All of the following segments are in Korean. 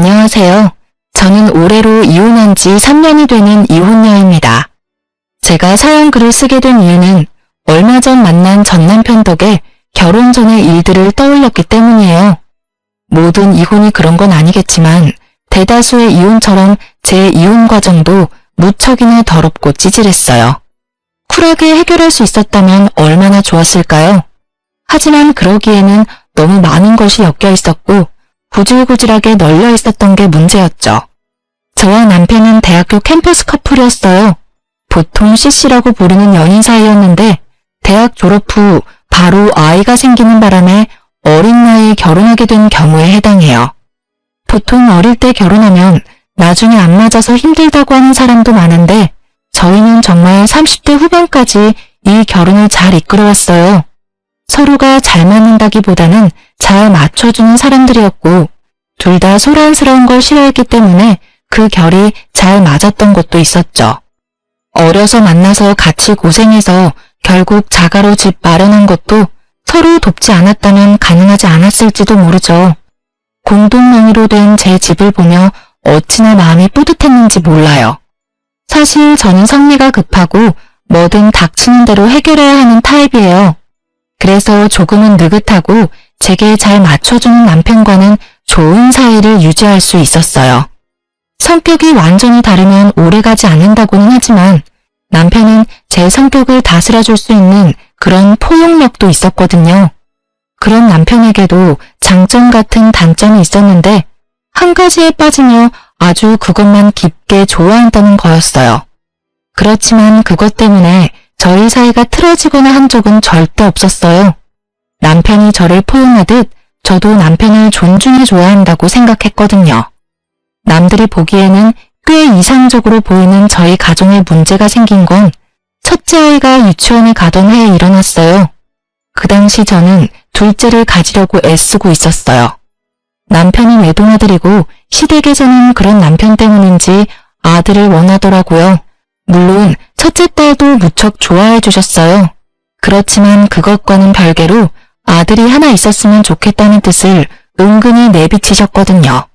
안녕하세요. 저는 올해로 이혼한 지 3년이 되는 이혼녀입니다. 제가 사연 글을 쓰게 된 이유는 얼마 전 만난 전 남편 덕에 결혼 전의 일들을 떠올렸기 때문이에요. 모든 이혼이 그런 건 아니겠지만 대다수의 이혼처럼 제 이혼 과정도 무척이나 더럽고 찌질했어요. 쿨하게 해결할 수 있었다면 얼마나 좋았을까요? 하지만 그러기에는 너무 많은 것이 엮여 있었고 구질구질하게 널려 있었던 게 문제였죠. 저와 남편은 대학교 캠퍼스 커플이었어요. 보통 CC라고 부르는 연인 사이였는데 대학 졸업 후 바로 아이가 생기는 바람에 어린 나이에 결혼하게 된 경우에 해당해요. 보통 어릴 때 결혼하면 나중에 안 맞아서 힘들다고 하는 사람도 많은데 저희는 정말 30대 후반까지 이 결혼을 잘 이끌어왔어요. 서로가 잘 맞는다기보다는 잘 맞춰주는 사람들이었고 둘 다 소란스러운 걸 싫어했기 때문에 그 결이 잘 맞았던 것도 있었죠. 어려서 만나서 같이 고생해서 결국 자가로 집 마련한 것도 서로 돕지 않았다면 가능하지 않았을지도 모르죠. 공동 명의로 된 제 집을 보며 어찌나 마음이 뿌듯했는지 몰라요. 사실 저는 성미가 급하고 뭐든 닥치는 대로 해결해야 하는 타입이에요. 그래서 조금은 느긋하고 제게 잘 맞춰주는 남편과는 좋은 사이를 유지할 수 있었어요. 성격이 완전히 다르면 오래가지 않는다고는 하지만 남편은 제 성격을 다스려줄 수 있는 그런 포용력도 있었거든요. 그런 남편에게도 장점 같은 단점이 있었는데 한 가지에 빠지며 아주 그것만 깊게 좋아한다는 거였어요. 그렇지만 그것 때문에 저희 사이가 틀어지거나 한 적은 절대 없었어요. 남편이 저를 포용하듯 저도 남편을 존중해줘야 한다고 생각했거든요. 남들이 보기에는 꽤 이상적으로 보이는 저희 가정에 문제가 생긴 건 첫째 아이가 유치원에 가던 해에 일어났어요. 그 당시 저는 둘째를 가지려고 애쓰고 있었어요. 남편이 외동아들이고 시댁에서는 그런 남편 때문인지 아들을 원하더라고요. 물론 첫째 딸도 무척 좋아해 주셨어요. 그렇지만 그것과는 별개로 아들이 하나 있었으면 좋겠다는 뜻을 은근히 내비치셨거든요.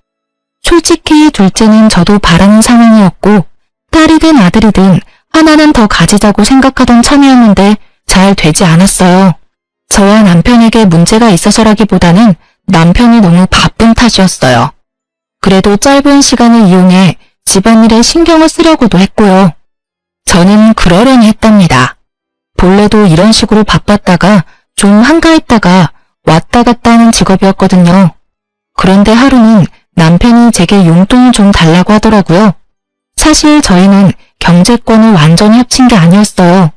솔직히 둘째는 저도 바라는 상황이었고 딸이든 아들이든 하나는 더 가지자고 생각하던 참이었는데 잘 되지 않았어요. 저와 남편에게 문제가 있어서라기보다는 남편이 너무 바쁜 탓이었어요. 그래도 짧은 시간을 이용해 집안일에 신경을 쓰려고도 했고요. 저는 그러려니 했답니다. 본래도 이런 식으로 바빴다가 좀 한가했다가 왔다 갔다 하는 직업이었거든요. 그런데 하루는 남편이 제게 용돈을 좀 달라고 하더라고요. 사실 저희는 경제권을 완전히 합친 게 아니었어요.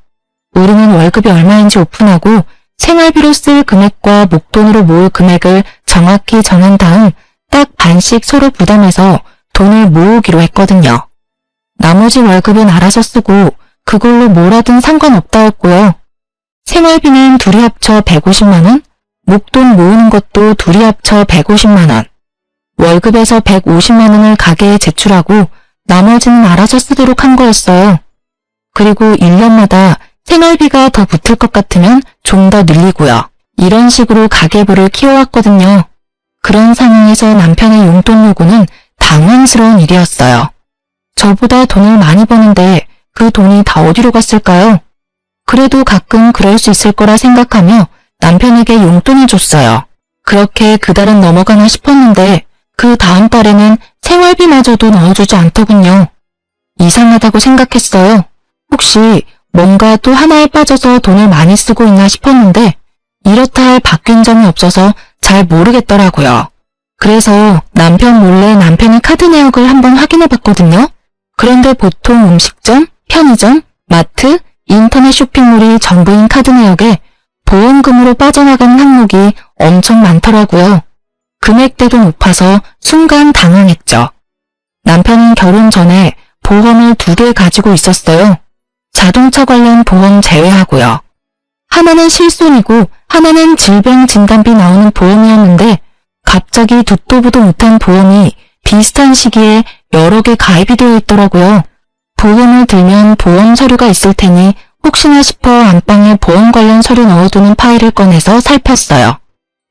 우리는 월급이 얼마인지 오픈하고 생활비로 쓸 금액과 목돈으로 모을 금액을 정확히 정한 다음 딱 반씩 서로 부담해서 돈을 모으기로 했거든요. 나머지 월급은 알아서 쓰고 그걸로 뭘 하든 상관없다였고요. 생활비는 둘이 합쳐 150만원, 목돈 모으는 것도 둘이 합쳐 150만원, 월급에서 150만원을 가게에 제출하고 나머지는 알아서 쓰도록 한 거였어요. 그리고 1년마다 생활비가 더 붙을 것 같으면 좀 더 늘리고요. 이런 식으로 가계부를 키워왔거든요. 그런 상황에서 남편의 용돈 요구는 당황스러운 일이었어요. 저보다 돈을 많이 버는데 그 돈이 다 어디로 갔을까요? 그래도 가끔 그럴 수 있을 거라 생각하며 남편에게 용돈을 줬어요. 그렇게 그달은 넘어가나 싶었는데 그 다음 달에는 생활비마저도 넣어주지 않더군요. 이상하다고 생각했어요. 혹시 뭔가 또 하나에 빠져서 돈을 많이 쓰고 있나 싶었는데 이렇다 할 바뀐 점이 없어서 잘 모르겠더라고요. 그래서 남편 몰래 남편의 카드 내역을 한번 확인해 봤거든요. 그런데 보통 음식점, 편의점, 마트, 인터넷 쇼핑몰이 전부인 카드 내역에 보험금으로 빠져나가는 항목이 엄청 많더라고요. 금액대도 높아서 순간 당황했죠. 남편은 결혼 전에 보험을 2개 가지고 있었어요. 자동차 관련 보험 제외하고요. 하나는 실손이고 하나는 질병진단비 나오는 보험이었는데 갑자기 듣도 보도 못한 보험이 비슷한 시기에 여러 개 가입이 되어 있더라고요. 보험을 들면 보험 서류가 있을 테니 혹시나 싶어 안방에 보험 관련 서류 넣어두는 파일을 꺼내서 살폈어요.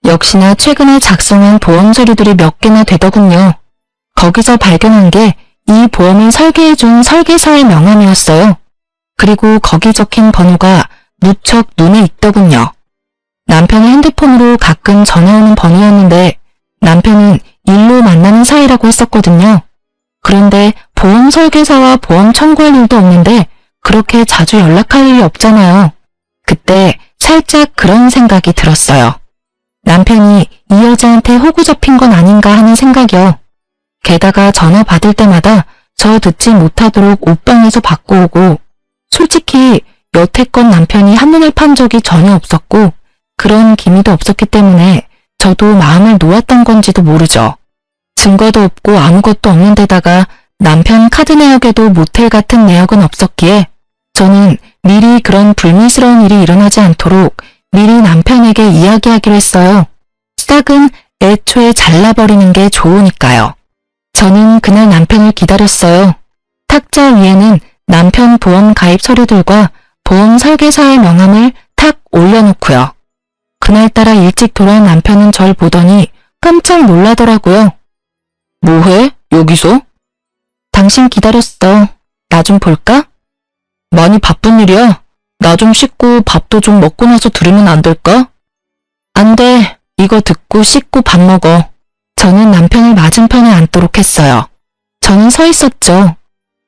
역시나 최근에 작성한 보험 서류들이 몇 개나 되더군요. 거기서 발견한 게 이 보험을 설계해준 설계사의 명함이었어요. 그리고 거기 적힌 번호가 무척 눈에 익더군요. 남편의 핸드폰으로 가끔 전화 오는 번호였는데 남편은 일로 만나는 사이라고 했었거든요. 그런데 보험 설계사와 보험 청구할 일도 없는데 그렇게 자주 연락할 일이 없잖아요. 그때 살짝 그런 생각이 들었어요. 남편이 이 여자한테 호구 잡힌 건 아닌가 하는 생각이요. 게다가 전화 받을 때마다 저 듣지 못하도록 옷방에서 받고 오고, 솔직히 여태껏 남편이 한눈을 판 적이 전혀 없었고 그런 기미도 없었기 때문에 저도 마음을 놓았던 건지도 모르죠. 증거도 없고 아무것도 없는 데다가 남편 카드 내역에도 모텔 같은 내역은 없었기에 저는 미리 그런 불미스러운 일이 일어나지 않도록 미리 남편에게 이야기하기로 했어요. 싹은 애초에 잘라버리는 게 좋으니까요. 저는 그날 남편을 기다렸어요. 탁자 위에는 남편 보험 가입 서류들과 보험 설계사의 명함을 탁 올려놓고요. 그날따라 일찍 돌아온 남편은 절 보더니 깜짝 놀라더라고요. 뭐해? 여기서? 당신 기다렸어. 나 좀 볼까? 많이 바쁜 일이야. 나 좀 씻고 밥도 좀 먹고 나서 들으면 안 될까? 안 돼. 이거 듣고 씻고 밥 먹어. 저는 남편을 맞은편에 앉도록 했어요. 저는 서 있었죠.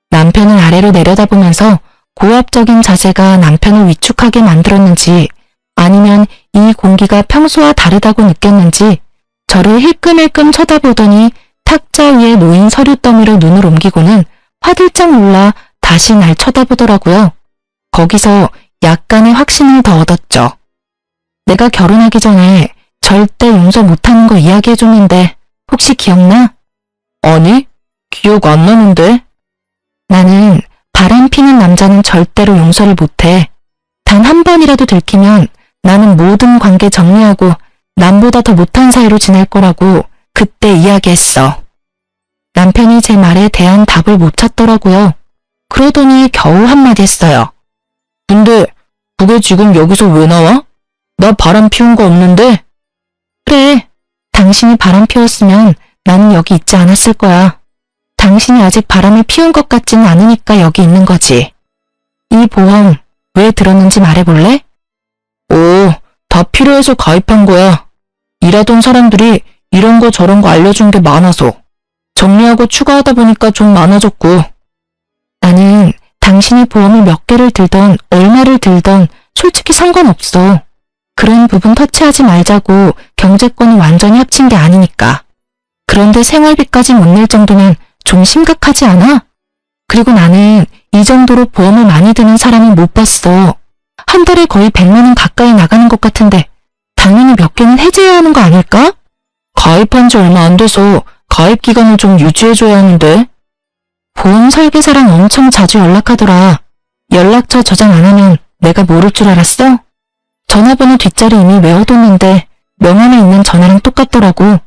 남편을 아래로 내려다보면서 고압적인 자세가 남편을 위축하게 만들었는지 아니면 이 공기가 평소와 다르다고 느꼈는지 저를 힐끔힐끔 쳐다보더니 탁자 위에 놓인 서류 더미로 눈을 옮기고는 화들짝 놀라 다시 날 쳐다보더라고요. 거기서 약간의 확신을 더 얻었죠. 내가 결혼하기 전에 절대 용서 못하는 거 이야기해줬는데 혹시 기억나? 아니, 기억 안 나는데. 나는 바람 피는 남자는 절대로 용서를 못해. 단 한 번이라도 들키면 나는 모든 관계 정리하고 남보다 더 못한 사이로 지낼 거라고 그때 이야기했어. 남편이 제 말에 대한 답을 못 찾더라고요. 그러더니 겨우 한마디 했어요. 근데 그게 지금 여기서 왜 나와? 나 바람 피운 거 없는데? 그래, 당신이 바람 피웠으면 나는 여기 있지 않았을 거야. 당신이 아직 바람을 피운 것 같지는 않으니까 여기 있는 거지. 이 보험 왜 들었는지 말해볼래? 오, 다 필요해서 가입한 거야. 일하던 사람들이 이런 거 저런 거 알려준 게 많아서. 정리하고 추가하다 보니까 좀 많아졌고. 나는 당신이 보험을 몇 개를 들던 얼마를 들던 솔직히 상관없어. 그런 부분 터치하지 말자고 경제권을 완전히 합친 게 아니니까. 그런데 생활비까지 못 낼 정도면 좀 심각하지 않아? 그리고 나는 이 정도로 보험을 많이 드는 사람은 못 봤어. 한 달에 거의 100만 원 가까이 나가는 것 같은데 당연히 몇 개는 해지해야 하는 거 아닐까? 가입한 지 얼마 안 돼서 가입 기간을 좀 유지해줘야 하는데. 보험 설계사랑 엄청 자주 연락하더라. 연락처 저장 안 하면 내가 모를 줄 알았어? 전화번호 뒷자리 이미 외워뒀는데 명함에 있는 전화랑 똑같더라고.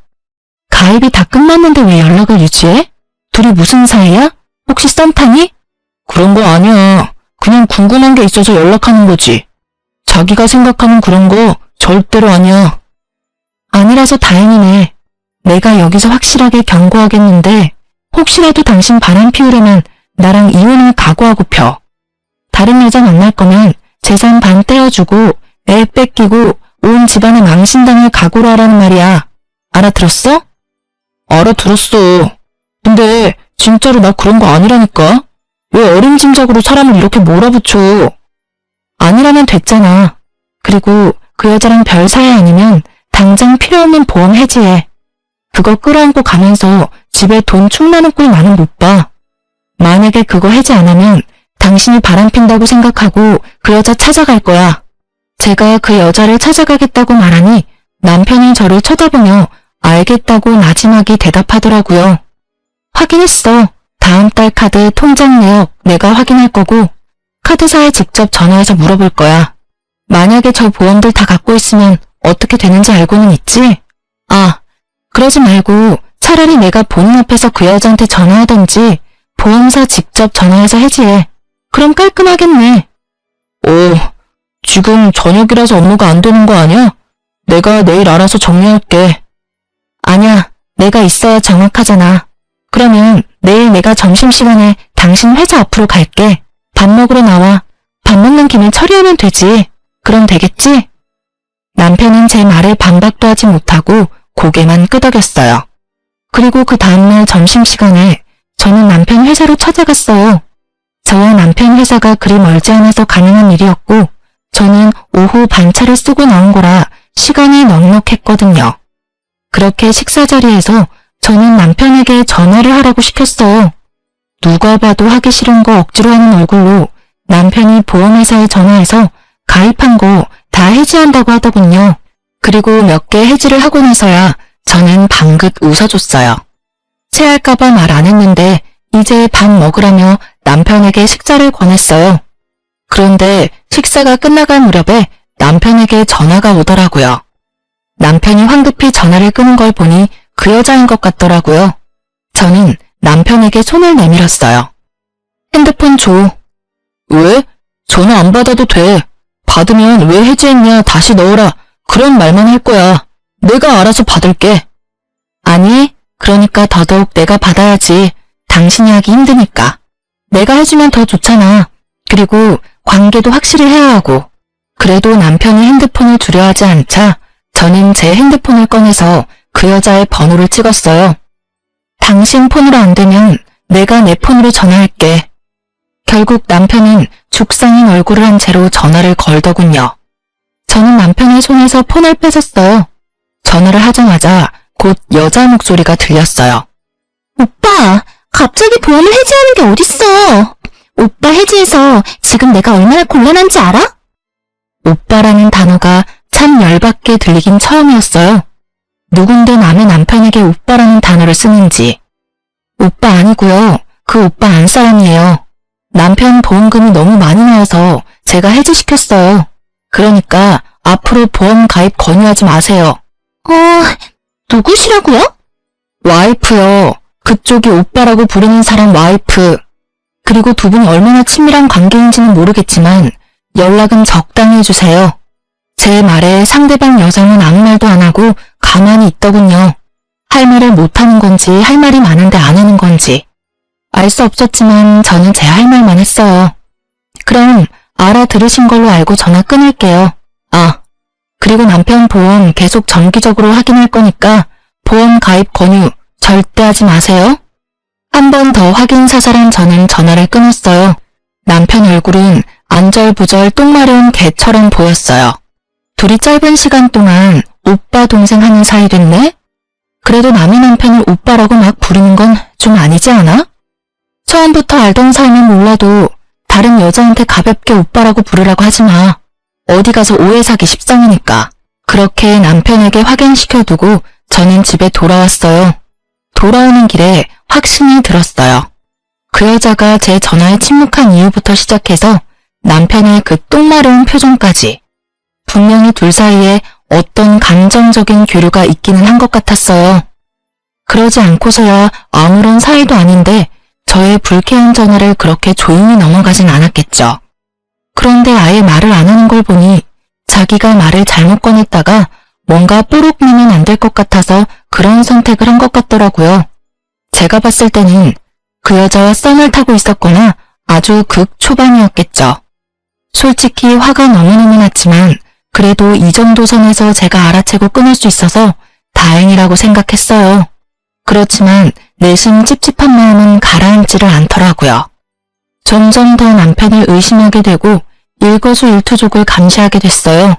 가입이 다 끝났는데 왜 연락을 유지해? 둘이 무슨 사이야? 혹시 썸 타니? 그런 거 아니야. 그냥 궁금한 게 있어서 연락하는 거지. 자기가 생각하는 그런 거 절대로 아니야. 아니라서 다행이네. 내가 여기서 확실하게 경고하겠는데 혹시라도 당신 바람 피우려면 나랑 이혼을 각오하고 펴. 다른 여자 만날 거면 재산 반 떼어주고 애 뺏기고 온 집안에 망신당할 각오로 하라는 말이야. 알아들었어? 알아들었어. 근데 진짜로 나 그런 거 아니라니까? 왜 어림짐작으로 사람을 이렇게 몰아붙여? 아니라면 됐잖아. 그리고 그 여자랑 별 사이 아니면 당장 필요 없는 보험 해지해. 그거 끌어안고 가면서 집에 돈 축나는 꼴 나는 못 봐. 만약에 그거 해지 안 하면 당신이 바람핀다고 생각하고 그 여자 찾아갈 거야. 제가 그 여자를 찾아가겠다고 말하니 남편이 저를 쳐다보며 알겠다고 나지막이 대답하더라고요. 확인했어. 다음 달 카드 통장 내역 내가 확인할 거고 카드사에 직접 전화해서 물어볼 거야. 만약에 저 보험들 다 갖고 있으면 어떻게 되는지 알고는 있지? 아, 그러지 말고 차라리 내가 본인 앞에서 그 여자한테 전화하던지 보험사 직접 전화해서 해지해. 그럼 깔끔하겠네. 오, 지금 저녁이라서 업무가 안 되는 거 아니야? 내가 내일 알아서 정리할게. 아니야, 내가 있어야 정확하잖아. 그러면 내일 내가 점심시간에 당신 회사 앞으로 갈게. 밥 먹으러 나와. 밥 먹는 김에 처리하면 되지. 그럼 되겠지? 남편은 제 말에 반박도 하지 못하고 고개만 끄덕였어요. 그리고 그 다음날 점심시간에 저는 남편 회사로 찾아갔어요. 저와 남편 회사가 그리 멀지 않아서 가능한 일이었고 저는 오후 반차를 쓰고 나온 거라 시간이 넉넉했거든요. 그렇게 식사 자리에서 저는 남편에게 전화를 하라고 시켰어요. 누가 봐도 하기 싫은 거 억지로 하는 얼굴로 남편이 보험회사에 전화해서 가입한 거 다 해지한다고 하더군요. 그리고 몇 개 해지를 하고 나서야 저는 방긋 웃어줬어요. 체할까봐 말 안 했는데 이제 밥 먹으라며 남편에게 식사를 권했어요. 그런데 식사가 끝나갈 무렵에 남편에게 전화가 오더라고요. 남편이 황급히 전화를 끄는 걸 보니 그 여자인 것 같더라고요. 저는 남편에게 손을 내밀었어요. 핸드폰 줘. 왜? 전화 안 받아도 돼. 받으면 왜 해지했냐 다시 넣어라. 그런 말만 할 거야. 내가 알아서 받을게. 아니, 그러니까 더더욱 내가 받아야지. 당신이 하기 힘드니까. 내가 해주면 더 좋잖아. 그리고 관계도 확실히 해야 하고. 그래도 남편이 핸드폰을 주려 하지 않자 저는 제 핸드폰을 꺼내서 그 여자의 번호를 찍었어요. 당신 폰으로 안 되면 내가 내 폰으로 전화할게. 결국 남편은 죽상인 얼굴을 한 채로 전화를 걸더군요. 저는 남편의 손에서 폰을 뺏었어요. 전화를 하자마자 곧 여자 목소리가 들렸어요. 오빠, 갑자기 보험을 해지하는 게 어딨어. 오빠 해지해서 지금 내가 얼마나 곤란한지 알아? 오빠라는 단어가 참 열받게 들리긴 처음이었어요. 누군데 남의 남편에게 오빠라는 단어를 쓰는지. 오빠 아니고요. 그 오빠 안 사람이에요. 남편 보험금이 너무 많이 나와서 제가 해지시켰어요. 그러니까 앞으로 보험 가입 권유하지 마세요. 누구시라고요? 와이프요. 그쪽이 오빠라고 부르는 사람 와이프. 그리고 두 분이 얼마나 친밀한 관계인지는 모르겠지만 연락은 적당히 해주세요. 제 말에 상대방 여성은 아무 말도 안 하고 가만히 있더군요. 할 말을 못하는 건지 할 말이 많은데 안 하는 건지. 알 수 없었지만 저는 제 할 말만 했어요. 그럼 알아들으신 걸로 알고 전화 끊을게요. 그리고 남편 보험 계속 정기적으로 확인할 거니까 보험 가입 권유 절대 하지 마세요. 한 번 더 확인사살한 저는 전화를 끊었어요. 남편 얼굴은 안절부절 똥 마려운 개처럼 보였어요. 둘이 짧은 시간 동안 오빠 동생 하는 사이 됐네? 그래도 남의 남편을 오빠라고 막 부르는 건 좀 아니지 않아? 처음부터 알던 사이면 몰라도 다른 여자한테 가볍게 오빠라고 부르라고 하지 마. 어디 가서 오해 사기 십상이니까. 그렇게 남편에게 확인시켜두고 저는 집에 돌아왔어요. 돌아오는 길에 확신이 들었어요. 그 여자가 제 전화에 침묵한 이유부터 시작해서 남편의 그 똥마려운 표정까지. 분명히 둘 사이에 어떤 감정적인 교류가 있기는 한 것 같았어요. 그러지 않고서야 아무런 사이도 아닌데 저의 불쾌한 전화를 그렇게 조용히 넘어가진 않았겠죠. 그런데 아예 말을 안 하는 걸 보니 자기가 말을 잘못 꺼냈다가 뭔가 뽀록 내면 안 될 것 같아서 그런 선택을 한 것 같더라고요. 제가 봤을 때는 그 여자와 썸을 타고 있었거나 아주 극초반이었겠죠. 솔직히 화가 너무너무 났지만 그래도 이 정도 선에서 제가 알아채고 끊을 수 있어서 다행이라고 생각했어요. 그렇지만 내심 찝찝한 마음은 가라앉지를 않더라고요. 점점 더 남편을 의심하게 되고 일거수일투족을 감시하게 됐어요.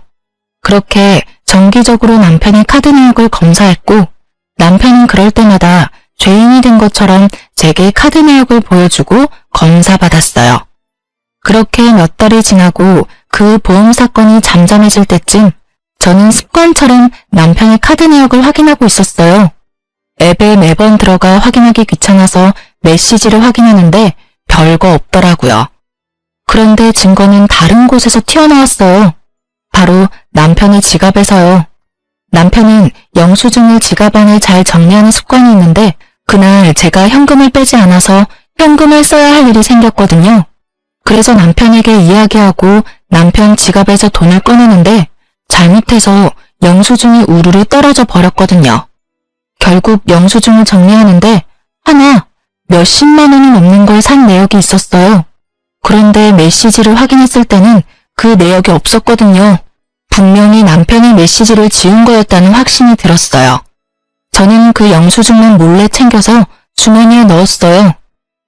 그렇게 정기적으로 남편의 카드 내역을 검사했고 남편은 그럴 때마다 죄인이 된 것처럼 제게 카드 내역을 보여주고 검사받았어요. 그렇게 몇 달이 지나고 그 보험 사건이 잠잠해질 때쯤 저는 습관처럼 남편의 카드 내역을 확인하고 있었어요. 앱에 매번 들어가 확인하기 귀찮아서 메시지를 확인하는데 별거 없더라고요. 그런데 증거는 다른 곳에서 튀어나왔어요. 바로 남편의 지갑에서요. 남편은 영수증을 지갑 안에 잘 정리하는 습관이 있는데 그날 제가 현금을 빼지 않아서 현금을 써야 할 일이 생겼거든요. 그래서 남편에게 이야기하고 남편 지갑에서 돈을 꺼내는데 잘못해서 영수증이 우르르 떨어져 버렸거든요. 결국 영수증을 정리하는데 하나, 몇십만 원이 넘는 걸 산 내역이 있었어요. 그런데 메시지를 확인했을 때는 그 내역이 없었거든요. 분명히 남편이 메시지를 지운 거였다는 확신이 들었어요. 저는 그 영수증만 몰래 챙겨서 주머니에 넣었어요.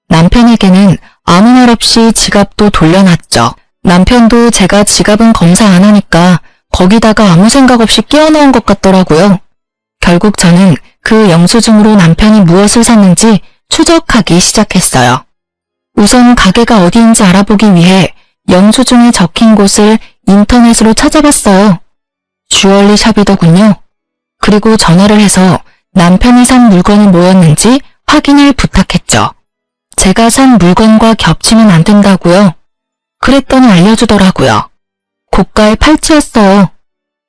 남편에게는 아무 말 없이 지갑도 돌려놨죠. 남편도 제가 지갑은 검사 안 하니까 거기다가 아무 생각 없이 끼워 넣은 것 같더라고요. 결국 저는 그 영수증으로 남편이 무엇을 샀는지 추적하기 시작했어요. 우선 가게가 어디인지 알아보기 위해 영수증에 적힌 곳을 인터넷으로 찾아봤어요. 주얼리 샵이더군요. 그리고 전화를 해서 남편이 산 물건이 뭐였는지 확인을 부탁했죠. 제가 산 물건과 겹치면 안 된다고요. 그랬더니 알려주더라고요. 고가의 팔찌였어요.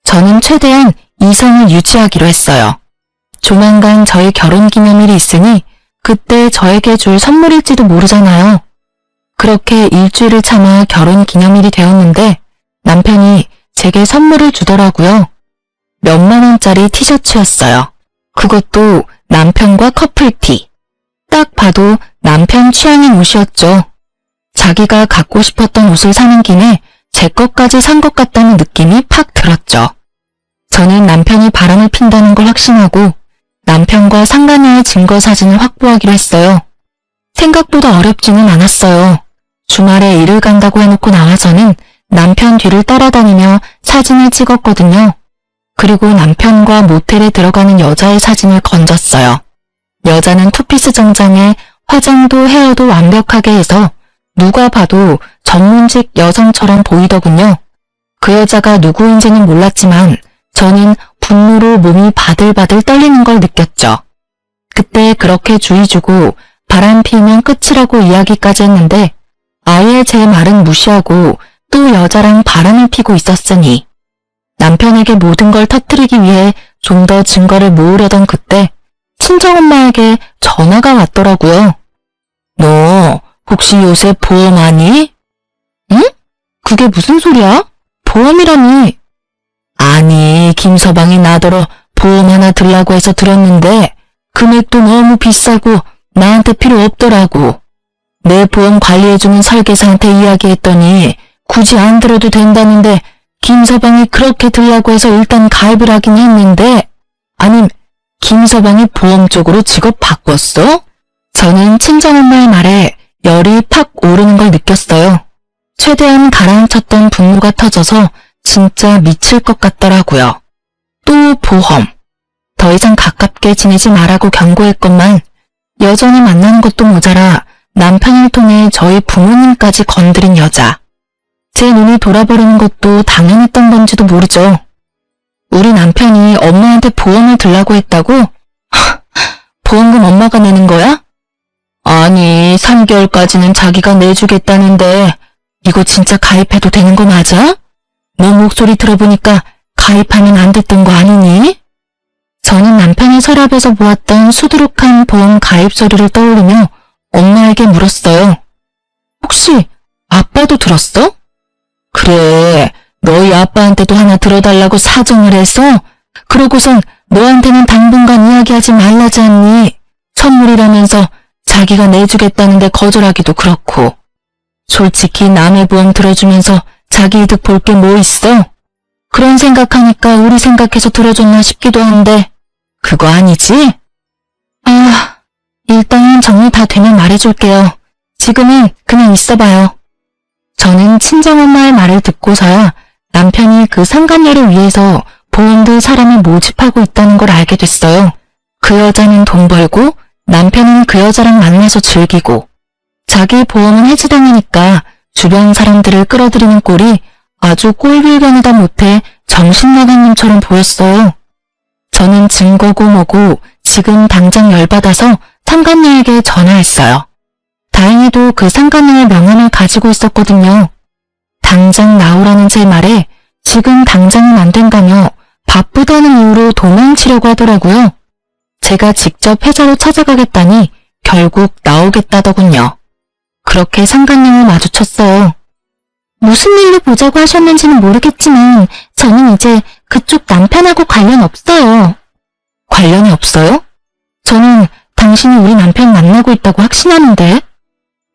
저는 최대한 이성을 유지하기로 했어요. 조만간 저의 결혼기념일이 있으니 그때 저에게 줄 선물일지도 모르잖아요. 그렇게 일주일을 참아 결혼기념일이 되었는데 남편이 제게 선물을 주더라고요. 몇만 원짜리 티셔츠였어요. 그것도 남편과 커플티. 딱 봐도 남편 취향의 옷이었죠. 자기가 갖고 싶었던 옷을 사는 김에 제 것까지 산 것 같다는 느낌이 팍 들었죠. 저는 남편이 바람을 핀다는 걸 확신하고 남편과 상간녀의 증거 사진을 확보하기로 했어요. 생각보다 어렵지는 않았어요. 주말에 일을 간다고 해놓고 나와서는 남편 뒤를 따라다니며 사진을 찍었거든요. 그리고 남편과 모텔에 들어가는 여자의 사진을 건졌어요. 여자는 투피스 정장에 화장도 헤어도 완벽하게 해서 누가 봐도 전문직 여성처럼 보이더군요. 그 여자가 누구인지는 몰랐지만 저는 분노로 몸이 바들바들 떨리는 걸 느꼈죠. 그때 그렇게 주의 주고 바람 피우면 끝이라고 이야기까지 했는데 아예 제 말은 무시하고 또 여자랑 바람을 피고 있었으니 남편에게 모든 걸 터뜨리기 위해 좀 더 증거를 모으려던 그때 친정엄마에게 전화가 왔더라고요. 너 혹시 요새 보험하니? 응? 그게 무슨 소리야? 보험이라니. 아니, 김서방이 나더러 보험 하나 들라고 해서 들었는데 금액도 너무 비싸고 나한테 필요 없더라고. 내 보험 관리해주는 설계사한테 이야기했더니 굳이 안 들어도 된다는데 김서방이 그렇게 들라고 해서 일단 가입을 하긴 했는데 아님 김서방이 보험 쪽으로 직업 바꿨어? 저는 친정엄마의 말에 열이 팍 오르는 걸 느꼈어요. 최대한 가라앉혔던 분노가 터져서 진짜 미칠 것 같더라고요. 또 보험. 더 이상 가깝게 지내지 말라고 경고했건만 여전히 만나는 것도 모자라 남편을 통해 저희 부모님까지 건드린 여자. 제 눈이 돌아버리는 것도 당연했던 건지도 모르죠. 우리 남편이 엄마한테 보험을 들라고 했다고? 보험금 엄마가 내는 거야? 아니, 3개월까지는 자기가 내주겠다는데 이거 진짜 가입해도 되는 거 맞아? 너 목소리 들어보니까 가입하면 안 됐던 거 아니니? 저는 남편의 서랍에서 보았던 수두룩한 보험 가입 서류를 떠올리며 엄마에게 물었어요. 혹시 아빠도 들었어? 그래, 너희 아빠한테도 하나 들어달라고 사정을 해서 그러고선 너한테는 당분간 이야기하지 말라지 않니? 선물이라면서 자기가 내주겠다는데 거절하기도 그렇고. 솔직히 남의 보험 들어주면서 자기 이득 볼 게 뭐 있어? 그런 생각하니까 우리 생각해서 들어줬나 싶기도 한데 그거 아니지? 아, 일단 정리 다 되면 말해줄게요. 지금은 그냥 있어봐요. 저는 친정엄마의 말을 듣고서야 남편이 그 상간녀를 위해서 보험들 사람을 모집하고 있다는 걸 알게 됐어요. 그 여자는 돈 벌고 남편은 그 여자랑 만나서 즐기고 자기 보험은 해지당하니까 주변 사람들을 끌어들이는 꼴이 아주 꼴불견이다 못해 정신나간 놈처럼 보였어요. 저는 증거고 뭐고 지금 당장 열받아서 상간녀에게 전화했어요. 다행히도 그 상간녀의 명함을 가지고 있었거든요. 당장 나오라는 제 말에 지금 당장은 안 된다며 바쁘다는 이유로 도망치려고 하더라고요. 제가 직접 회사로 찾아가겠다니 결국 나오겠다더군요. 그렇게 상간녀를 마주쳤어요. 무슨 일로 보자고 하셨는지는 모르겠지만 저는 이제 그쪽 남편하고 관련 없어요. 관련이 없어요? 저는 당신이 우리 남편 만나고 있다고 확신하는데?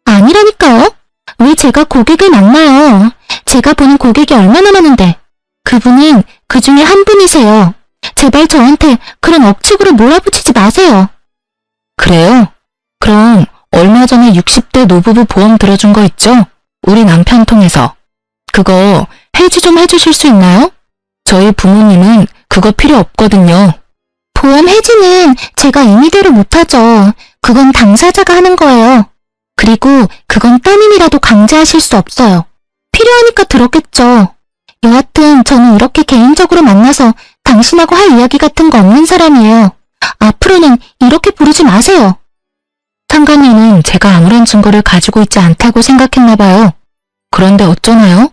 아니라니까요. 왜 제가 고객을 만나요? 제가 보는 고객이 얼마나 많은데. 그분은 그 중에 한 분이세요. 제발 저한테 그런 억측으로 몰아붙이지 마세요. 그래요? 그럼 얼마 전에 60대 노부부 보험 들어준 거 있죠? 우리 남편 통해서. 그거 해지 좀 해주실 수 있나요? 저희 부모님은 그거 필요 없거든요. 보험 해지는 제가 임의대로 못하죠. 그건 당사자가 하는 거예요. 그리고 그건 따님이라도 강제하실 수 없어요. 필요하니까 들었겠죠. 여하튼 저는 이렇게 개인적으로 만나서 당신하고 할 이야기 같은 거 없는 사람이에요. 앞으로는 이렇게 부르지 마세요. 상간녀는 제가 아무런 증거를 가지고 있지 않다고 생각했나 봐요. 그런데 어쩌나요?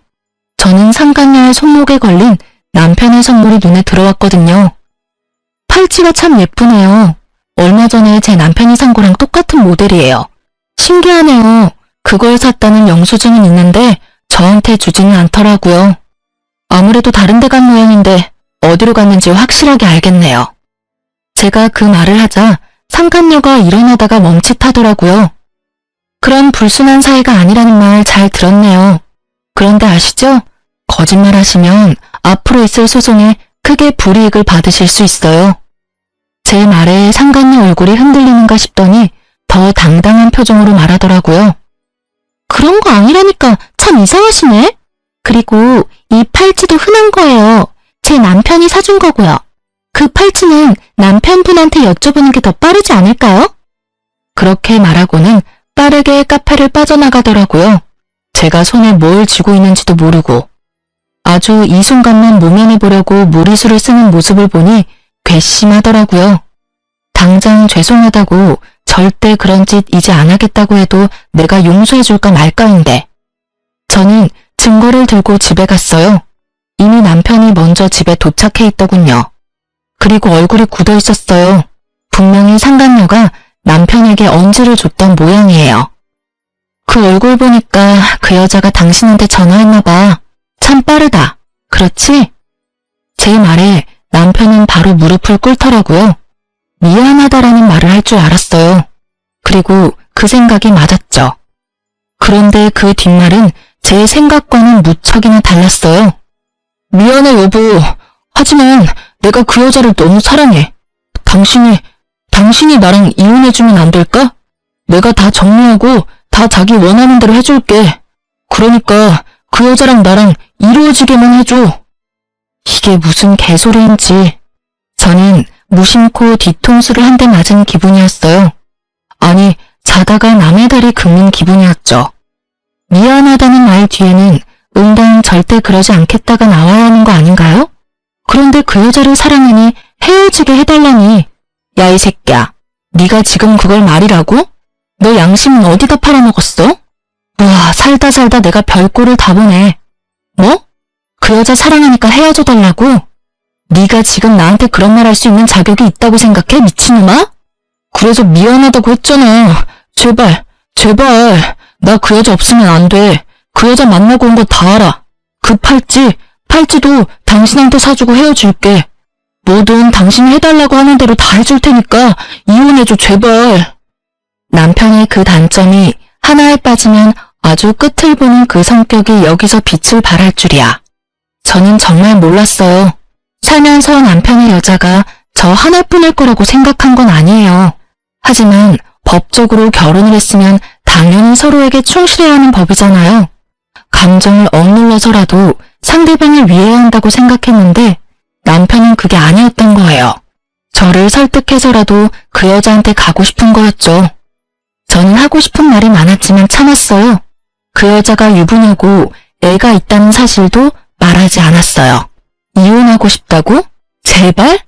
저는 상간녀의 손목에 걸린 남편의 선물이 눈에 들어왔거든요. 팔찌가 참 예쁘네요. 얼마 전에 제 남편이 산 거랑 똑같은 모델이에요. 신기하네요. 그걸 샀다는 영수증은 있는데 저한테 주지는 않더라고요. 아무래도 다른 데 간 모양인데 어디로 갔는지 확실하게 알겠네요. 제가 그 말을 하자 상간녀가 일어나다가 멈칫하더라고요. 그런 불순한 사이가 아니라는 말 잘 들었네요. 그런데 아시죠? 거짓말 하시면 앞으로 있을 소송에 크게 불이익을 받으실 수 있어요. 제 말에 상간녀 얼굴이 흔들리는가 싶더니 더 당당한 표정으로 말하더라고요. 그런 거 아니라니까 참 이상하시네. 그리고 이 팔찌도 흔한 거예요. 제 남편이 사준 거고요. 그 팔찌는 남편분한테 여쭤보는 게 더 빠르지 않을까요? 그렇게 말하고는 빠르게 카페를 빠져나가더라고요. 제가 손에 뭘 쥐고 있는지도 모르고. 아주 이 순간만 모면해 보려고 무리수를 쓰는 모습을 보니 괘씸하더라고요. 당장 죄송하다고 절대 그런 짓 이제 안 하겠다고 해도 내가 용서해 줄까 말까인데. 저는 증거를 들고 집에 갔어요. 이미 남편이 먼저 집에 도착해 있더군요. 그리고 얼굴이 굳어 있었어요. 분명히 상간녀가 남편에게 언지를 줬던 모양이에요. 그 얼굴 보니까 그 여자가 당신한테 전화했나 봐. 참 빠르다. 그렇지? 제 말에 남편은 바로 무릎을 꿇더라고요. 미안하다라는 말을 할 줄 알았어요. 그리고 그 생각이 맞았죠. 그런데 그 뒷말은 제 생각과는 무척이나 달랐어요. 미안해 여보. 하지만 내가 그 여자를 너무 사랑해. 당신이 나랑 이혼해주면 안 될까? 내가 다 정리하고 다 자기 원하는 대로 해줄게. 그러니까 그 여자랑 나랑 이루어지게만 해줘. 이게 무슨 개소리인지. 저는 무심코 뒤통수를 한 대 맞은 기분이었어요. 아니, 자다가 남의 다리 긁는 기분이었죠. 미안하다는 말 뒤에는 응당 절대 그러지 않겠다가 나와야 하는 거 아닌가요? 그런데 그 여자를 사랑하니 헤어지게 해달라니. 야, 이 새끼야. 네가 지금 그걸 말이라고? 너 양심은 어디다 팔아먹었어? 와, 살다 내가 별꼴을 다 보네. 뭐? 그 여자 사랑하니까 헤어져달라고? 네가 지금 나한테 그런 말 할 수 있는 자격이 있다고 생각해, 미친놈아? 그래서 미안하다고 했잖아. 제발. 나 그 여자 없으면 안 돼. 그 여자 만나고 온 거 다 알아. 그 팔찌도 당신한테 사주고 헤어질게. 뭐든 당신이 해달라고 하는 대로 다 해줄 테니까 이혼해줘, 제발. 남편의 그 단점이 하나에 빠지면 아주 끝을 보는 그 성격이 여기서 빛을 발할 줄이야. 저는 정말 몰랐어요. 살면서 남편의 여자가 저 하나뿐일 거라고 생각한 건 아니에요. 하지만 법적으로 결혼을 했으면 당연히 서로에게 충실해야 하는 법이잖아요. 감정을 억눌러서라도 상대방을 위해야 한다고 생각했는데 남편은 그게 아니었던 거예요. 저를 설득해서라도 그 여자한테 가고 싶은 거였죠. 저는 하고 싶은 말이 많았지만 참았어요. 그 여자가 유부녀고 애가 있다는 사실도 말하지 않았어요. 이혼하고 싶다고? 제발?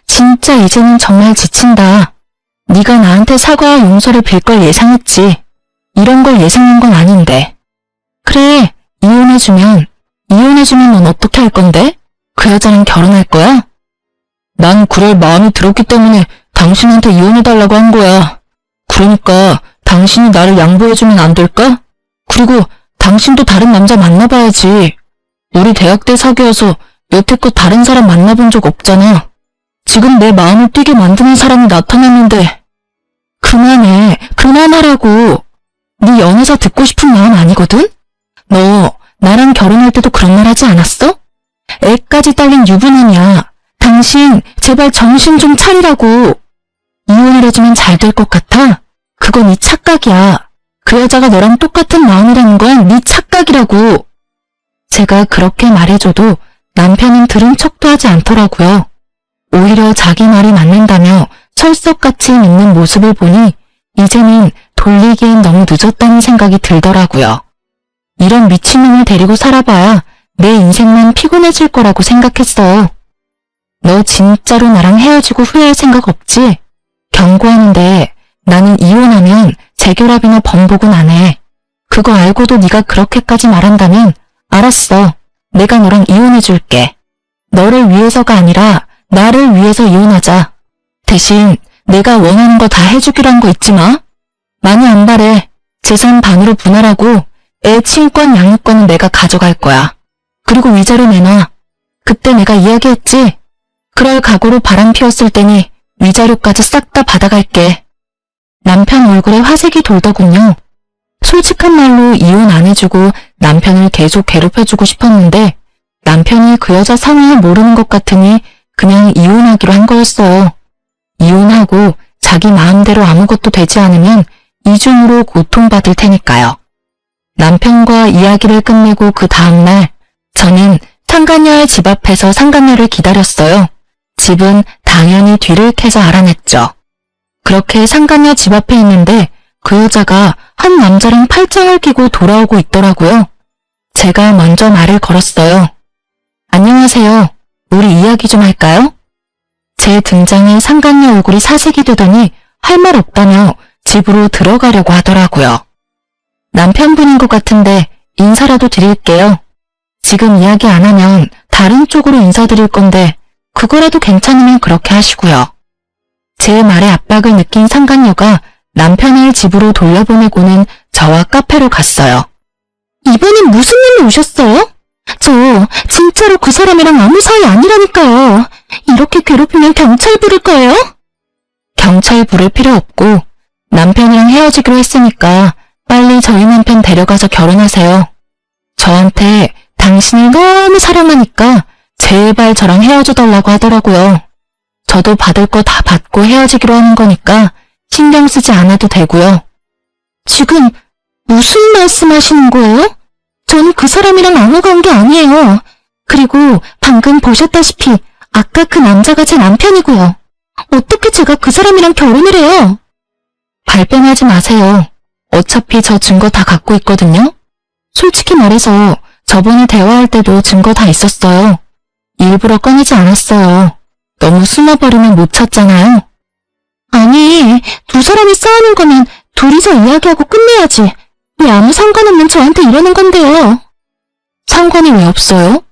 진짜 이제는 정말 지친다. 네가 나한테 사과와 용서를 빌 걸 예상했지. 이런 걸 예상한 건 아닌데. 그래, 이혼해주면 넌 어떻게 할 건데? 그 여자랑 결혼할 거야? 난 그럴 마음이 들었기 때문에 당신한테 이혼해달라고 한 거야. 그러니까 당신이 나를 양보해주면 안 될까? 그리고 당신도 다른 남자 만나봐야지. 우리 대학 때 사귀어서 여태껏 다른 사람 만나본 적 없잖아. 지금 내 마음을 뛰게 만드는 사람이 나타났는데 그만해, 그만하라고. 네 연애사 듣고 싶은 마음 아니거든? 너 나랑 결혼할 때도 그런 말 하지 않았어? 애까지 딸린 유부남이야. 당신 제발 정신 좀 차리라고. 이혼을 해주면 잘 될 것 같아? 그건 네 착각이야. 그 여자가 너랑 똑같은 마음이라는 건 네 착각이라고. 제가 그렇게 말해줘도 남편은 들은 척도 하지 않더라고요. 오히려 자기 말이 맞는다며 철석같이 믿는 모습을 보니 이제는 돌리기엔 너무 늦었다는 생각이 들더라고요. 이런 미친놈을 데리고 살아봐야 내 인생만 피곤해질 거라고 생각했어요. 너 진짜로 나랑 헤어지고 후회할 생각 없지? 경고하는데 나는 이혼하면 재결합이나 번복은 안 해. 그거 알고도 네가 그렇게까지 말한다면 알았어. 내가 너랑 이혼해줄게. 너를 위해서가 아니라 나를 위해서 이혼하자. 대신 내가 원하는 거 다 해주기로 한 거 잊지 마. 많이 안 바래. 재산 반으로 분할하고 애 친권 양육권은 내가 가져갈 거야. 그리고 위자료 내놔. 그때 내가 이야기했지? 그럴 각오로 바람 피웠을 테니 위자료까지 싹 다 받아갈게. 남편 얼굴에 화색이 돌더군요. 솔직한 말로 이혼 안 해주고 남편을 계속 괴롭혀주고 싶었는데 남편이 그 여자 상황을 모르는 것 같으니 그냥 이혼하기로 한 거였어요. 이혼하고 자기 마음대로 아무것도 되지 않으면 이중으로 고통받을 테니까요. 남편과 이야기를 끝내고 그 다음날 저는 상간녀의 집 앞에서 상간녀를 기다렸어요. 집은 당연히 뒤를 캐서 알아냈죠. 그렇게 상간녀 집 앞에 있는데 그 여자가 한 남자랑 팔짱을 끼고 돌아오고 있더라고요. 제가 먼저 말을 걸었어요. 안녕하세요. 우리 이야기 좀 할까요? 제 등장에 상간녀 얼굴이 사색이 되더니 할 말 없다며 집으로 들어가려고 하더라고요. 남편분인 것 같은데 인사라도 드릴게요. 지금 이야기 안 하면 다른 쪽으로 인사드릴 건데 그거라도 괜찮으면 그렇게 하시고요. 제 말에 압박을 느낀 상간녀가 남편을 집으로 돌려보내고는 저와 카페로 갔어요. 이번엔 무슨 일로 오셨어요? 저 진짜로 그 사람이랑 아무 사이 아니라니까요. 이렇게 괴롭히면 경찰 부를 거예요? 경찰 부를 필요 없고 남편이랑 헤어지기로 했으니까 빨리 저희 남편 데려가서 결혼하세요. 저한테 당신을 너무 사랑하니까 제발 저랑 헤어져달라고 하더라고요. 저도 받을 거 다 받고 헤어지기로 하는 거니까 신경 쓰지 않아도 되고요. 지금 무슨 말씀하시는 거예요? 전 그 사람이랑 아무 관계 아니에요. 그리고 방금 보셨다시피 아까 그 남자가 제 남편이고요. 어떻게 제가 그 사람이랑 결혼을 해요? 발뺌하지 마세요. 어차피 저 증거 다 갖고 있거든요. 솔직히 말해서 저번에 대화할 때도 증거 다 있었어요. 일부러 꺼내지 않았어요. 너무 숨어버리면 못 찾잖아요. 아니, 두 사람이 싸우는 거면 둘이서 이야기하고 끝내야지. 왜 아무 상관없는 저한테 이러는 건데요? 상관이 왜 없어요?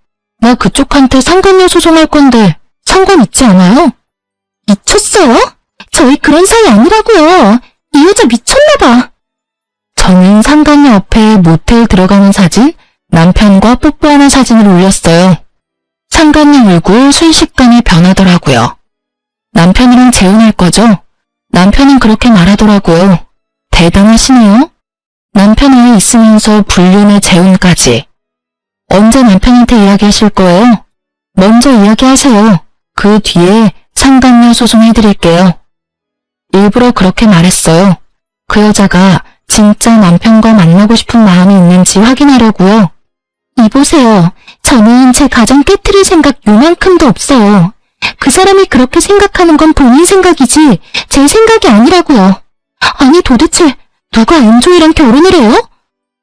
나 그쪽한테 상간녀 소송할 건데 상관 있지 않아요? 미쳤어요? 저희 그런 사이 아니라고요. 이 여자 미쳤나봐. 저는 상간녀 앞에 모텔 들어가는 사진, 남편과 뽀뽀하는 사진을 올렸어요. 상간녀 얼굴 순식간에 변하더라고요. 남편이랑 재혼할 거죠? 남편은 그렇게 말하더라고요. 대단하시네요. 남편 외에 있으면서 불륜의 재혼까지. 언제 남편한테 이야기하실 거예요? 먼저 이야기하세요. 그 뒤에 상간녀 소송해드릴게요. 일부러 그렇게 말했어요. 그 여자가 진짜 남편과 만나고 싶은 마음이 있는지 확인하려고요. 이보세요. 저는 제 가정 깨트릴 생각 요만큼도 없어요. 그 사람이 그렇게 생각하는 건 본인 생각이지 제 생각이 아니라고요. 아니 도대체 누가 엔조이랑 결혼을 해요?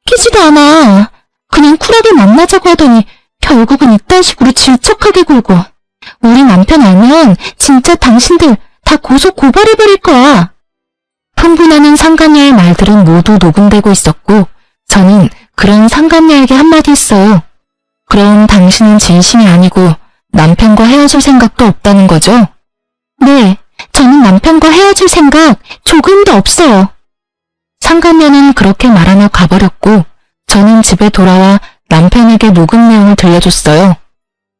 끼지도 않아. 그냥 쿨하게 만나자고 하더니 결국은 이딴 식으로 질척하게 굴고. 우리 남편 알면 진짜 당신들 다 고소 고발해버릴 거야. 흥분하는 상간녀의 말들은 모두 녹음되고 있었고 저는 그런 상간녀에게 한마디 했어요. 그럼 당신은 진심이 아니고 남편과 헤어질 생각도 없다는 거죠? 네, 저는 남편과 헤어질 생각 조금도 없어요. 상간녀는 그렇게 말하며 가버렸고 저는 집에 돌아와 남편에게 녹음 내용을 들려줬어요.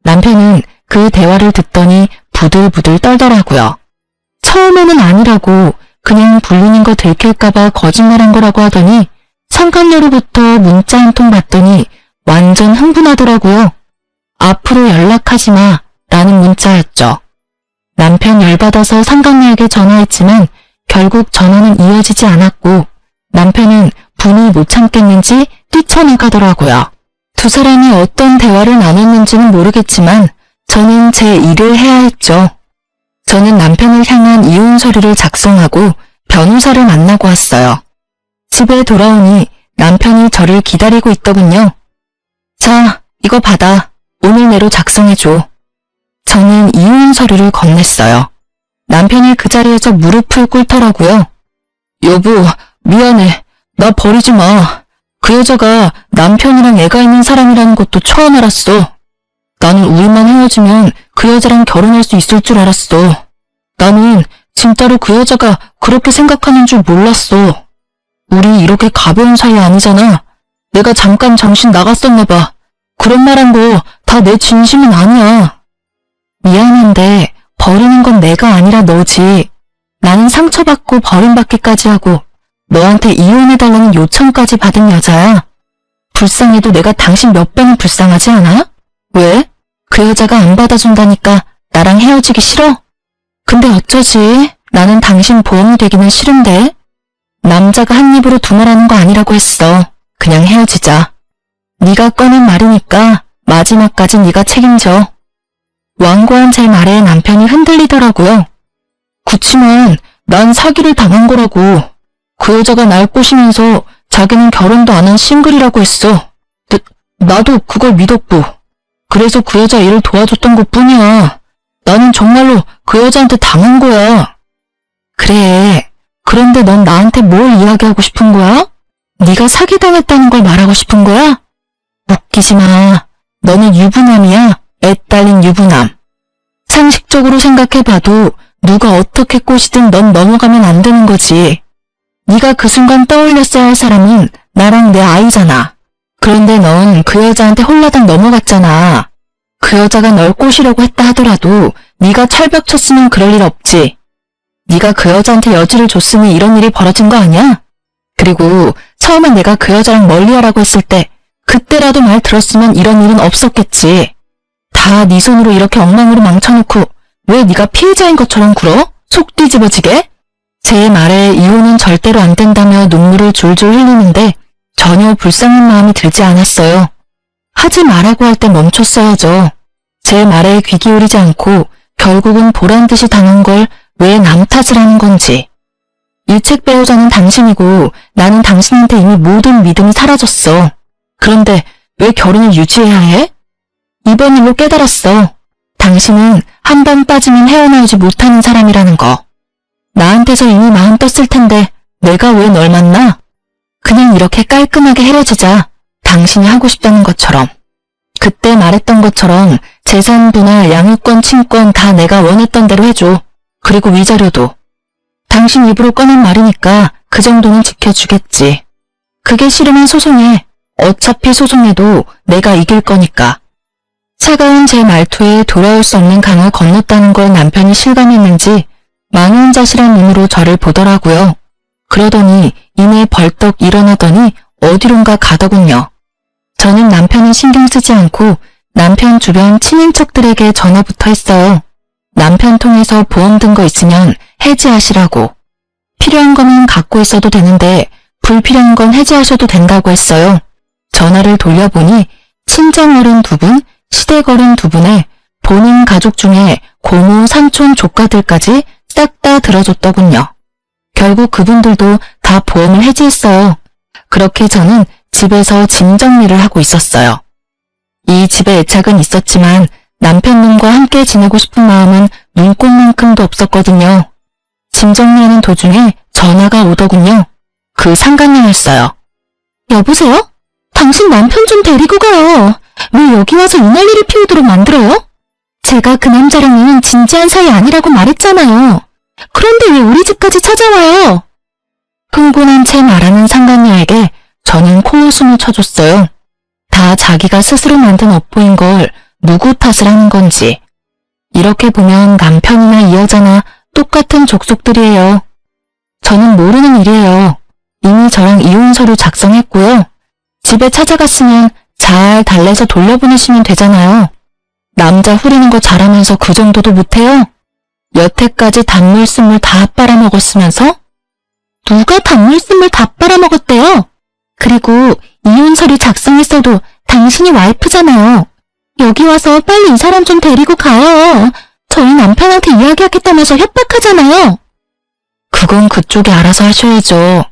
남편은 그 대화를 듣더니 부들부들 떨더라고요. 처음에는 아니라고 그냥 불륜인 거 들킬까봐 거짓말한 거라고 하더니 상간녀로부터 문자 한 통 받더니 완전 흥분하더라고요. 앞으로 연락하지 마 라는 문자였죠. 남편 열받아서 상간녀에게 전화했지만 결국 전화는 이어지지 않았고 남편은 분을 못 참겠는지 뛰쳐나가더라고요. 두 사람이 어떤 대화를 나눴는지는 모르겠지만 저는 제 일을 해야 했죠. 저는 남편을 향한 이혼 서류를 작성하고 변호사를 만나고 왔어요. 집에 돌아오니 남편이 저를 기다리고 있더군요. 자, 이거 받아. 오늘 내로 작성해줘. 저는 이혼 서류를 건넸어요. 남편이 그 자리에서 무릎을 꿇더라고요. 여보, 미안해. 나 버리지 마. 그 여자가 남편이랑 애가 있는 사람이라는 것도 처음 알았어. 나는 우리만 헤어지면 그 여자랑 결혼할 수 있을 줄 알았어. 나는 진짜로 그 여자가 그렇게 생각하는 줄 몰랐어. 우리 이렇게 가벼운 사이 아니잖아. 내가 잠깐 정신 나갔었나 봐. 그런 말 한 거 다 내 진심은 아니야. 미안한데 버리는 건 내가 아니라 너지. 나는 상처받고 버림받기까지 하고 너한테 이혼해달라는 요청까지 받은 여자야. 불쌍해도 내가 당신 몇 배는 불쌍하지 않아? 왜? 그 여자가 안 받아준다니까 나랑 헤어지기 싫어? 근데 어쩌지? 나는 당신 보험이 되기는 싫은데. 남자가 한 입으로 두 말하는 거 아니라고 했어. 그냥 헤어지자. 네가 꺼낸 말이니까 마지막까지 네가 책임져. 완고한 제 말에 남편이 흔들리더라고요. 그치만 난 사기를 당한 거라고. 그 여자가 날 꼬시면서 자기는 결혼도 안 한 싱글이라고 했어. 나도 그걸 믿었고. 그래서 그 여자 일을 도와줬던 것뿐이야. 나는 정말로 그 여자한테 당한 거야. 그래. 그런데 넌 나한테 뭘 이야기하고 싶은 거야? 네가 사기당했다는 걸 말하고 싶은 거야? 웃기지 마. 너는 유부남이야. 애 딸린 유부남. 상식적으로 생각해봐도 누가 어떻게 꼬시든 넌 넘어가면 안 되는 거지. 네가 그 순간 떠올렸어야 할 사람은 나랑 내 아이잖아. 그런데 넌 그 여자한테 홀라당 넘어갔잖아. 그 여자가 널 꼬시려고 했다 하더라도 네가 철벽 쳤으면 그럴 일 없지. 네가 그 여자한테 여지를 줬으니 이런 일이 벌어진 거 아니야? 그리고 처음에 내가 그 여자랑 멀리하라고 했을 때 그때라도 말 들었으면 이런 일은 없었겠지. 다 네 손으로 이렇게 엉망으로 망쳐놓고 왜 네가 피해자인 것처럼 굴어? 속 뒤집어지게? 제 말에 이혼은 절대로 안 된다며 눈물을 줄줄 흘리는데 전혀 불쌍한 마음이 들지 않았어요. 하지 말라고 할 때 멈췄어야죠. 제 말에 귀 기울이지 않고 결국은 보란듯이 당한 걸 왜 남 탓을 하는 건지. 일책 배우자는 당신이고 나는 당신한테 이미 모든 믿음이 사라졌어. 그런데 왜 결혼을 유지해야 해? 이번 일로 깨달았어. 당신은 한 번 빠지면 헤어나오지 못하는 사람이라는 거. 나한테서 이미 마음 떴을 텐데 내가 왜 널 만나? 그냥 이렇게 깔끔하게 헤어지자. 당신이 하고 싶다는 것처럼. 그때 말했던 것처럼 재산 분할, 양육권, 친권 다 내가 원했던 대로 해줘. 그리고 위자료도. 당신 입으로 꺼낸 말이니까 그 정도는 지켜주겠지. 그게 싫으면 소송해. 어차피 소송해도 내가 이길 거니까. 차가운 제 말투에 돌아올 수 없는 강을 건넜다는 걸 남편이 실감했는지 망연자실한 눈으로 저를 보더라고요. 그러더니 이내 벌떡 일어나더니 어디론가 가더군요. 저는 남편을 신경 쓰지 않고 남편 주변 친인척들에게 전화부터 했어요. 남편 통해서 보험 든 거 있으면 해지하시라고. 필요한 거면 갖고 있어도 되는데 불필요한 건 해지하셔도 된다고 했어요. 전화를 돌려보니 친정 어른 2분, 시댁 어른 2분에 본인 가족 중에 고모, 삼촌, 조카들까지 싹 다 들어줬더군요. 결국 그분들도 다 보험을 해지했어요. 그렇게 저는 집에서 짐 정리를 하고 있었어요. 이 집에 애착은 있었지만 남편놈과 함께 지내고 싶은 마음은 눈꽃만큼도 없었거든요. 짐 정리하는 도중에 전화가 오더군요. 그 상간녀였어요. 여보세요? 당신 남편 좀 데리고 가요. 왜 여기 와서 이 난리를 피우도록 만들어요? 제가 그 남자랑은 진지한 사이 아니라고 말했잖아요. 그런데 왜 우리 집까지 찾아와요? 흥분한 채 말하는 상간녀에게 저는 코웃음을 쳐줬어요. 다 자기가 스스로 만든 업보인 걸 누구 탓을 하는 건지. 이렇게 보면 남편이나 이 여자나 똑같은 족속들이에요. 저는 모르는 일이에요. 이미 저랑 이혼 서류 작성했고요. 집에 찾아갔으면 잘 달래서 돌려보내시면 되잖아요. 남자 후리는 거 잘하면서 그 정도도 못해요? 여태까지 단물순물 다 빨아먹었으면서? 누가 단물순물 다 빨아먹었대요? 그리고 이혼 서류 작성했어도 당신이 와이프잖아요. 여기 와서 빨리 이 사람 좀 데리고 가요. 저희 남편한테 이야기하겠다면서 협박하잖아요. 그건 그쪽이 알아서 하셔야죠.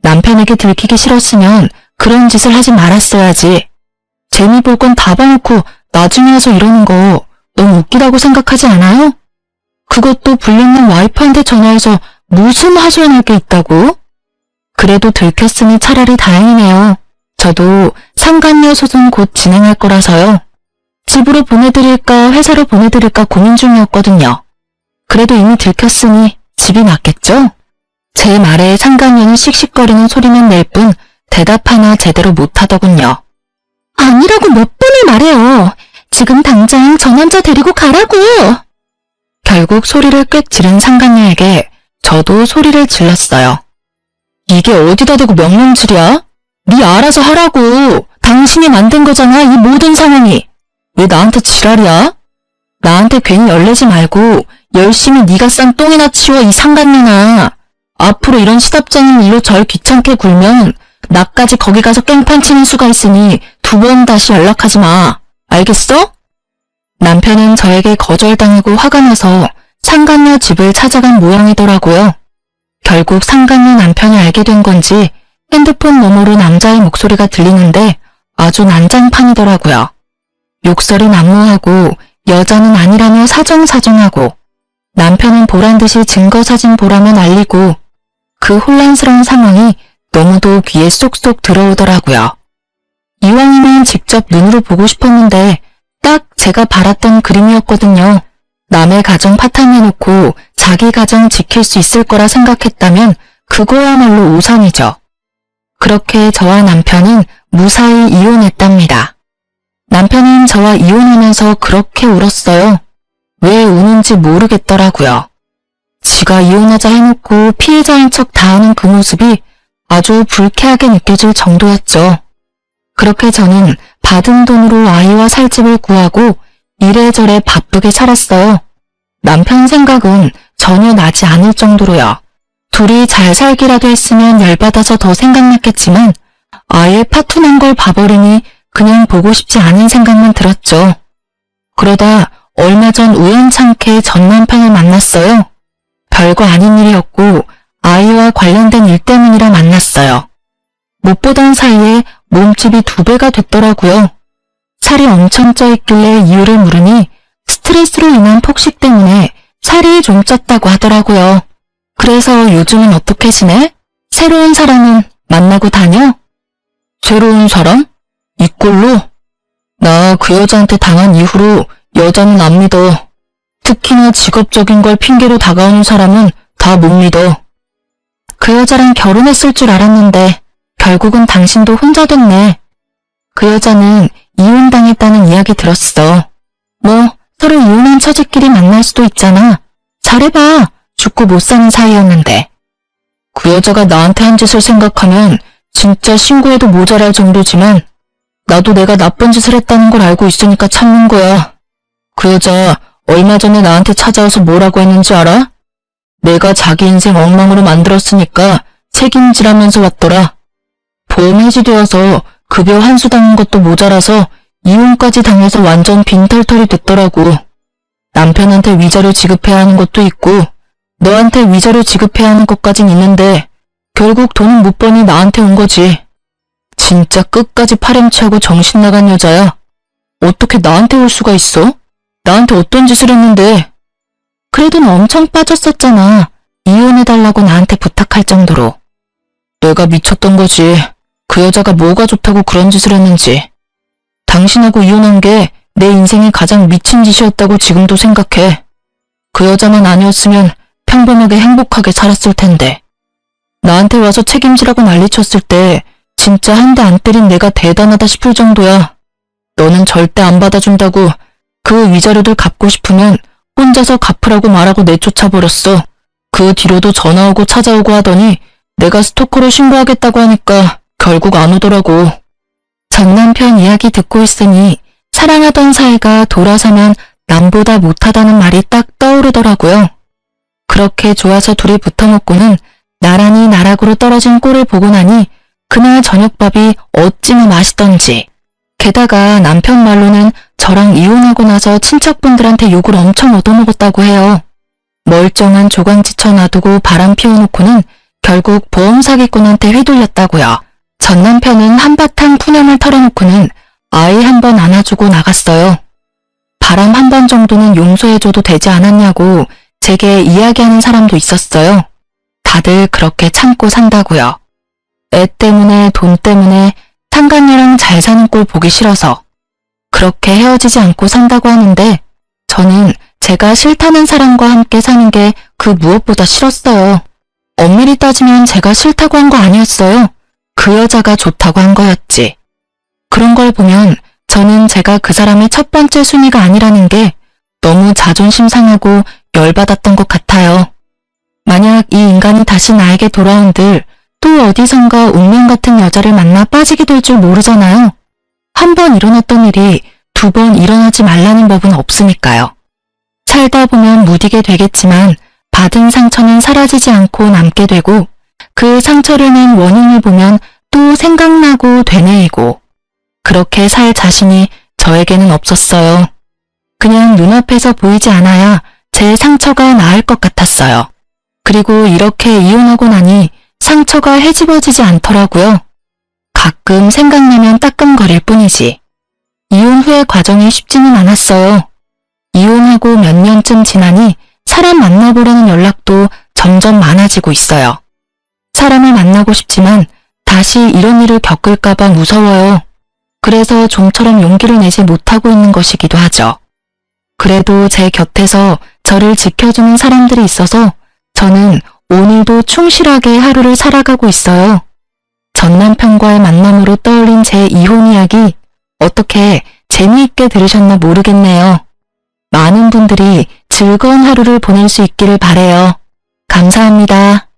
남편에게 들키기 싫었으면 그런 짓을 하지 말았어야지. 재미 볼 건 다 봐놓고 나중에 와서 이러는 거 너무 웃기다고 생각하지 않아요? 그것도 불리는 와이프한테 전화해서 무슨 하소연할 게 있다고? 그래도 들켰으니 차라리 다행이네요. 저도 상간녀 소송 곧 진행할 거라서요. 집으로 보내드릴까 회사로 보내드릴까 고민 중이었거든요. 그래도 이미 들켰으니 집이 낫겠죠? 제 말에 상간녀는 씩씩거리는 소리만 낼 뿐 대답 하나 제대로 못하더군요. 아니라고 몇 번을 말해요. 지금 당장 저 남자 데리고 가라고. 결국 소리를 꽥 지른 상간녀에게 저도 소리를 질렀어요. 이게 어디다 대고 명령질이야? 네 알아서 하라고. 당신이 만든 거잖아, 이 모든 상황이. 왜 나한테 지랄이야? 나한테 괜히 열내지 말고 열심히 네가 싼 똥이나 치워, 이 상간녀나. 앞으로 이런 시답잖은 일로 절 귀찮게 굴면 나까지 거기 가서 깽판 치는 수가 있으니 2번 다시 연락하지 마. 알겠어? 남편은 저에게 거절당하고 화가 나서 상간녀 집을 찾아간 모양이더라고요. 결국 상간녀 남편이 알게 된 건지 핸드폰 너머로 남자의 목소리가 들리는데 아주 난장판이더라고요. 욕설이 난무하고 여자는 아니라며 사정사정하고 남편은 보란듯이 증거사진 보라며 난리고 그 혼란스러운 상황이 너무도 귀에 쏙쏙 들어오더라고요. 이왕이면 직접 눈으로 보고 싶었는데 딱 제가 바랐던 그림이었거든요. 남의 가정 파탄내놓고 자기 가정 지킬 수 있을 거라 생각했다면 그거야말로 오산이죠. 그렇게 저와 남편은 무사히 이혼했답니다. 남편은 저와 이혼하면서 그렇게 울었어요. 왜 우는지 모르겠더라고요. 지가 이혼하자 해놓고 피해자인 척 다하는 그 모습이 아주 불쾌하게 느껴질 정도였죠. 그렇게 저는 받은 돈으로 아이와 살 집을 구하고 이래저래 바쁘게 살았어요. 남편 생각은 전혀 나지 않을 정도로요. 둘이 잘 살기라도 했으면 열받아서 더 생각났겠지만 아예 파투난 걸 봐버리니 그냥 보고 싶지 않은 생각만 들었죠. 그러다 얼마 전 우연찮게 전 남편을 만났어요. 별거 아닌 일이었고 아이와 관련된 일 때문이라 만났어요. 못 보던 사이에 몸집이 2배가 됐더라고요. 살이 엄청 쪄있길래 이유를 물으니 스트레스로 인한 폭식 때문에 살이 좀 쪘다고 하더라고요. 그래서 요즘은 어떻게 지내? 새로운 사람은 만나고 다녀? 새로운 사람? 이 꼴로? 나 그 여자한테 당한 이후로 여자는 안 믿어. 특히나 직업적인 걸 핑계로 다가오는 사람은 다 못 믿어. 그 여자랑 결혼했을 줄 알았는데 결국은 당신도 혼자 됐네. 그 여자는 이혼당했다는 이야기 들었어. 뭐 서로 이혼한 처지끼리 만날 수도 있잖아. 잘해봐. 죽고 못 사는 사이였는데. 그 여자가 나한테 한 짓을 생각하면 진짜 신고해도 모자랄 정도지만 나도 내가 나쁜 짓을 했다는 걸 알고 있으니까 참는 거야. 그 여자 얼마 전에 나한테 찾아와서 뭐라고 했는지 알아? 내가 자기 인생 엉망으로 만들었으니까 책임지라면서 왔더라. 보험 해지되어서 급여 환수 당한 것도 모자라서 이혼까지 당해서 완전 빈털털이 됐더라고. 남편한테 위자료 지급해야 하는 것도 있고 너한테 위자료 지급해야 하는 것까진 있는데 결국 돈은 못 버니 나한테 온 거지. 진짜 끝까지 파렴치하고 정신 나간 여자야. 어떻게 나한테 올 수가 있어? 나한테 어떤 짓을 했는데. 그래도 너 엄청 빠졌었잖아. 이혼해달라고 나한테 부탁할 정도로. 내가 미쳤던 거지. 그 여자가 뭐가 좋다고 그런 짓을 했는지. 당신하고 이혼한 게 내 인생에 가장 미친 짓이었다고 지금도 생각해. 그 여자만 아니었으면 평범하게 행복하게 살았을 텐데. 나한테 와서 책임지라고 난리쳤을 때 진짜 한 대 안 때린 내가 대단하다 싶을 정도야. 너는 절대 안 받아준다고 그 위자료들 갚고 싶으면 혼자서 갚으라고 말하고 내쫓아버렸어. 그 뒤로도 전화 오고 찾아오고 하더니 내가 스토커로 신고하겠다고 하니까 결국 안 오더라고. 전 남편 이야기 듣고 있으니 사랑하던 사이가 돌아서면 남보다 못하다는 말이 딱 떠오르더라고요. 그렇게 좋아서 둘이 붙어먹고는 나란히 나락으로 떨어진 꼴을 보고 나니 그날 저녁밥이 어찌나 맛있던지. 게다가 남편 말로는 저랑 이혼하고 나서 친척분들한테 욕을 엄청 얻어먹었다고 해요. 멀쩡한 조강지쳐 놔두고 바람 피워놓고는 결국 보험 사기꾼한테 휘둘렸다고요. 전 남편은 한바탕 푸념을 털어놓고는 아이 한 번 안아주고 나갔어요. 바람 한 번 정도는 용서해줘도 되지 않았냐고 제게 이야기하는 사람도 있었어요. 다들 그렇게 참고 산다고요. 애 때문에 돈 때문에 상간녀랑 잘 사는 꼴 보기 싫어서 그렇게 헤어지지 않고 산다고 하는데 저는 제가 싫다는 사람과 함께 사는 게 그 무엇보다 싫었어요. 엄밀히 따지면 제가 싫다고 한 거 아니었어요. 그 여자가 좋다고 한 거였지. 그런 걸 보면 저는 제가 그 사람의 첫 번째 순위가 아니라는 게 너무 자존심 상하고 열받았던 것 같아요. 만약 이 인간이 다시 나에게 돌아온들 또 어디선가 운명 같은 여자를 만나 빠지게 될 줄 모르잖아요. 한 번 일어났던 일이 두 번 일어나지 말라는 법은 없으니까요. 살다 보면 무디게 되겠지만 받은 상처는 사라지지 않고 남게 되고 그 상처를 낸 원인을 보면 또 생각나고 되뇌이고 그렇게 살 자신이 저에게는 없었어요. 그냥 눈앞에서 보이지 않아야 제 상처가 나을 것 같았어요. 그리고 이렇게 이혼하고 나니 상처가 헤집어지지 않더라고요. 가끔 생각나면 따끔거릴 뿐이지. 이혼 후의 과정이 쉽지는 않았어요. 이혼하고 몇 년쯤 지나니 사람 만나보려는 연락도 점점 많아지고 있어요. 사람을 만나고 싶지만 다시 이런 일을 겪을까봐 무서워요. 그래서 좀처럼 용기를 내지 못하고 있는 것이기도 하죠. 그래도 제 곁에서 저를 지켜주는 사람들이 있어서 저는 오늘도 충실하게 하루를 살아가고 있어요. 전 남편과의 만남으로 떠올린 제 이혼 이야기 어떻게 재미있게 들으셨나 모르겠네요. 많은 분들이 즐거운 하루를 보낼 수 있기를 바라요. 감사합니다.